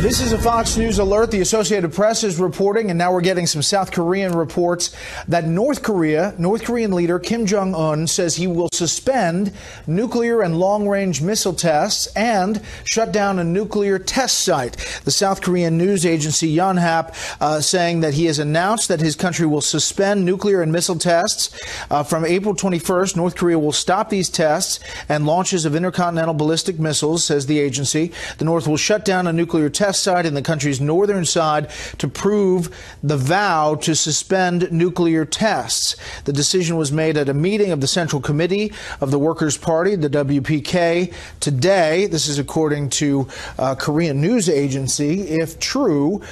This is a Fox News alert. The Associated Press is reporting, and now we're getting some South Korean reports, that North Korean leader Kim Jong-un says he will suspend nuclear and long-range missile tests and shut down a nuclear test site. The South Korean news agency Yonhap saying that he has announced that his country will suspend nuclear and missile tests. From April 21st, North Korea will stop these tests and launches of intercontinental ballistic missiles, says the agency. The North will shut down a nuclear test site in the country's northern side to prove the vow to suspend nuclear tests. The decision was made at a meeting of the Central Committee of the Workers' Party, the WPK, today. This is according to Korean news agency. If true,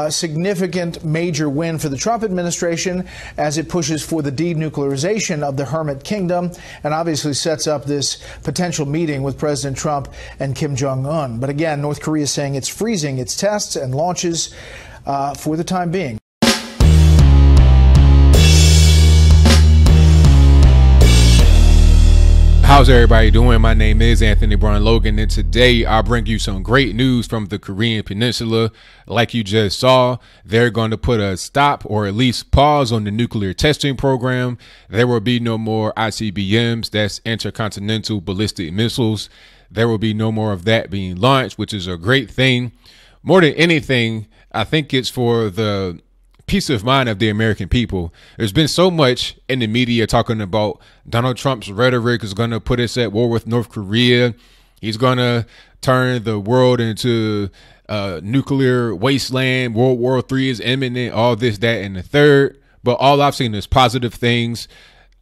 significant major win for the Trump administration as it pushes for the denuclearization of the Hermit Kingdom and obviously sets up this potential meeting with President Trump and Kim Jong-un. But again, North Korea is saying it's freezing its tests and launches for the time being. How's everybody doing? My name is Anthony Brown Logan, and today I'll bring you some great news from the Korean Peninsula. Like you just saw, they're going to put a stop or at least pause on the nuclear testing program. There will be no more ICBMs, that's intercontinental ballistic missiles. There will be no more of that being launched, which is a great thing. More than anything, I think it's for the peace of mind of the American people. There's been so much in the media talking about Donald Trump's rhetoric is going to put us at war with North Korea. He's going to turn the world into nuclear wasteland. World War III is imminent, all this, that, and the third. But all I've seen is positive things.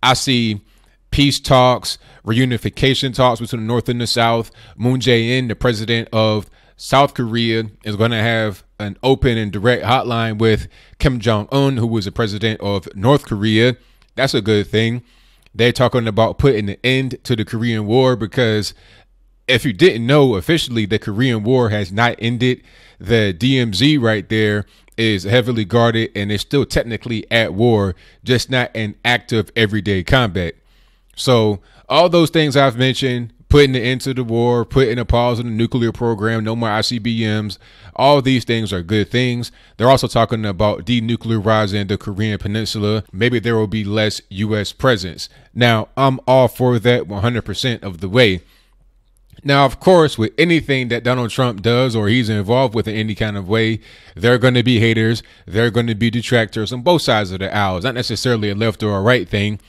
I see peace talks, reunification talks between the North and the South. Moon Jae-in, the president of South Korea, is going to have an open and direct hotline with Kim Jong-un, who was the president of North Korea. That's a good thing. They're talking about putting an end to the Korean War, because if you didn't know, officially the Korean War has not ended. The DMZ right there is heavily guarded and is still technically at war, just not in active everyday combat. So all those things I've mentioned, putting an end to the war, putting a pause on the nuclear program, no more ICBMs, all these things are good things. They're also talking about denuclearizing the Korean Peninsula. Maybe there will be less U.S. presence. Now, I'm all for that 100% of the way. Now, of course, with anything that Donald Trump does or he's involved with in any kind of way, there are going to be haters. There are going to be detractors on both sides of the aisle. It's not necessarily a left or a right thing.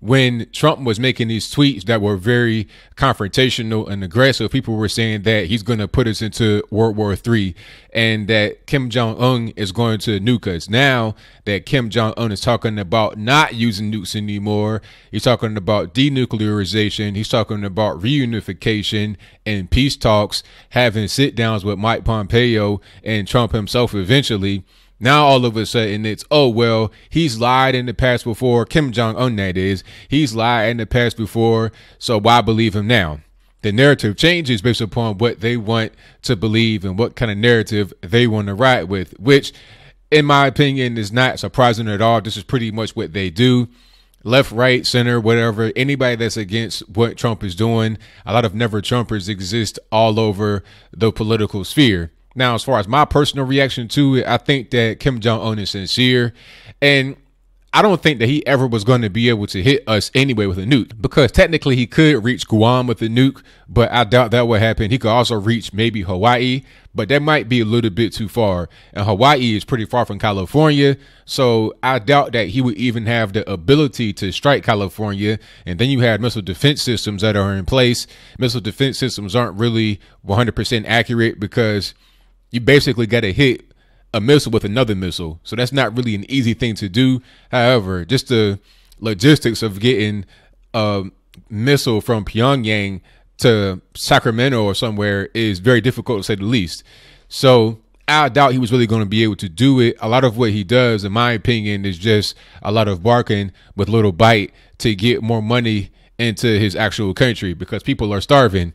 When Trump was making these tweets that were very confrontational and aggressive, people were saying that he's going to put us into World War III and that Kim Jong-un is going to nuke us. Now that Kim Jong-un is talking about not using nukes anymore, he's talking about denuclearization, he's talking about reunification and peace talks, having sit downs with Mike Pompeo and Trump himself eventually. Now, all of a sudden, it's, oh, well, he's lied in the past before. Kim Jong-un, that is. He's lied in the past before, so why believe him now? The narrative changes based upon what they want to believe and what kind of narrative they want to ride with, which, in my opinion, is not surprising at all. This is pretty much what they do. Left, right, center, whatever, anybody that's against what Trump is doing, a lot of never-Trumpers exist all over the political sphere. Now, as far as my personal reaction to it, I think that Kim Jong-un is sincere, and I don't think that he ever was going to be able to hit us anyway with a nuke, because technically he could reach Guam with a nuke, but I doubt that would happen. He could also reach maybe Hawaii, but that might be a little bit too far, and Hawaii is pretty far from California, so I doubt that he would even have the ability to strike California. And then you have missile defense systems that are in place. Missile defense systems aren't really 100% accurate because you basically got to hit a missile with another missile. So that's not really an easy thing to do. However, just the logistics of getting a missile from Pyongyang to Sacramento or somewhere is very difficult, to say the least. So I doubt he was really going to be able to do it. A lot of what he does, in my opinion, is just a lot of barking with little bite to get more money into his actual country, because people are starving.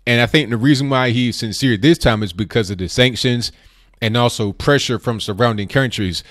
And I think the reason why he's sincere this time is because of the sanctions and also pressure from surrounding countries.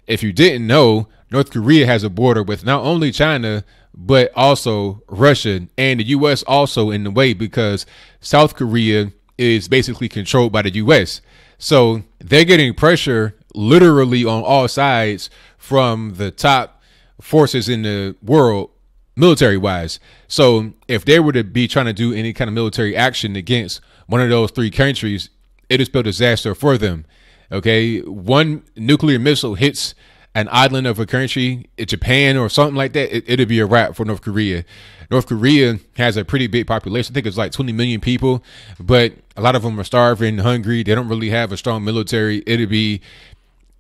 If you didn't know, North Korea has a border with not only China, but also Russia, and the U.S. also in the way, because South Korea is basically controlled by the U.S. So they're getting pressure literally on all sides from the top forces in the world, military wise. So if they were to be trying to do any kind of military action against one of those three countries, it is spell disaster for them. Okay, one nuclear missile hits an island of a country, Japan or something like that, it'll be a wrap for North Korea. North Korea has a pretty big population. I think it's like 20 million people, but a lot of them are starving, hungry. They don't really have a strong military. It'll be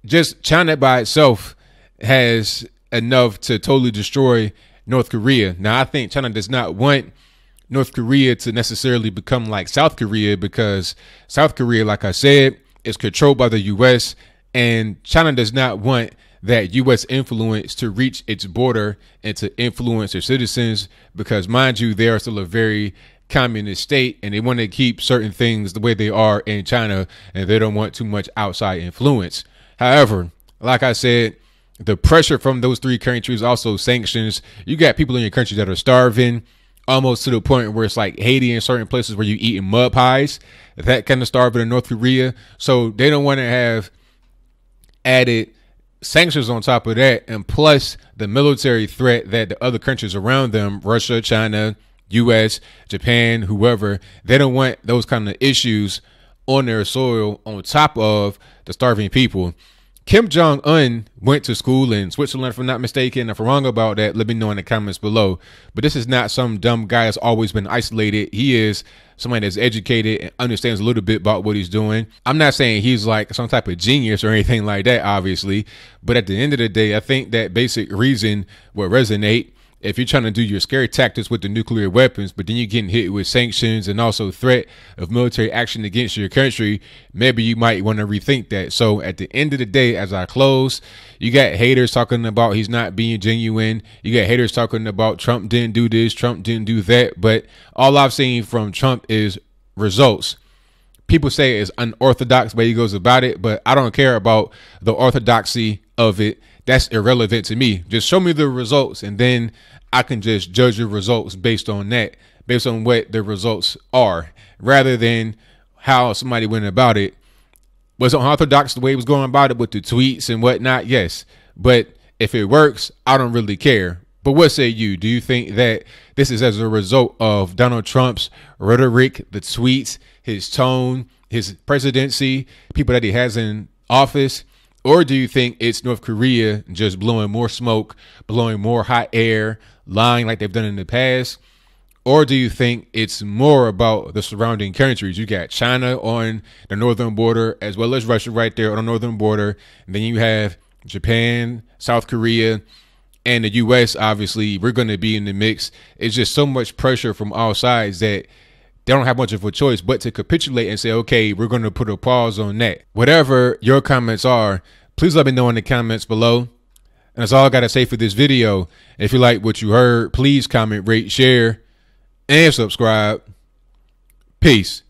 just China by itself has enough to totally destroy North Korea. Now, I think China does not want North Korea to necessarily become like South Korea, because South Korea, like I said, is controlled by the U.S. and China does not want that U.S. influence to reach its border and to influence their citizens, because, mind you, they are still a very communist state and they want to keep certain things the way they are in China, and they don't want too much outside influence. However, like I said, the pressure from those three countries, also sanctions. You got people in your country that are starving, almost to the point where it's like Haiti in certain places where you eating mud pies, that kind of starving in North Korea. So they don't want to have added sanctions on top of that, and plus the military threat that the other countries around them, Russia, China, US, Japan, whoever, they don't want those kind of issues on their soil on top of the starving people. Kim Jong-un went to school in Switzerland, if I'm not mistaken. If I'm wrong about that, let me know in the comments below. But this is not some dumb guy that's always been isolated. He is somebody that's educated and understands a little bit about what he's doing. I'm not saying he's like some type of genius or anything like that, obviously. But at the end of the day, I think that basic reason will resonate. If you're trying to do your scary tactics with the nuclear weapons, but then you're getting hit with sanctions and also threat of military action against your country, maybe you might want to rethink that. So at the end of the day, as I close, you got haters talking about he's not being genuine. You got haters talking about Trump didn't do this, Trump didn't do that. But all I've seen from Trump is results. People say it's unorthodox way he goes about it, but I don't care about the orthodoxy of it. That's irrelevant to me. Just show me the results, and then I can just judge your results based on that, based on what the results are, rather than how somebody went about it. Was it unorthodox the way he was going about it with the tweets and whatnot? Yes. But if it works, I don't really care. But what say you? Do you think that this is as a result of Donald Trump's rhetoric, the tweets, his tone, his presidency, people that he has in office? Or do you think it's North Korea just blowing more smoke, blowing more hot air, lying like they've done in the past? Or do you think it's more about the surrounding countries? You got China on the northern border, as well as Russia right there on the northern border. And then you have Japan, South Korea, and the U.S. Obviously, we're going to be in the mix. It's just so much pressure from all sides that they don't have much of a choice but to capitulate and say, okay, we're going to put a pause on that. Whatever your comments are, please let me know in the comments below. And that's all I got to say for this video. If you like what you heard, please comment, rate, share, and subscribe. Peace.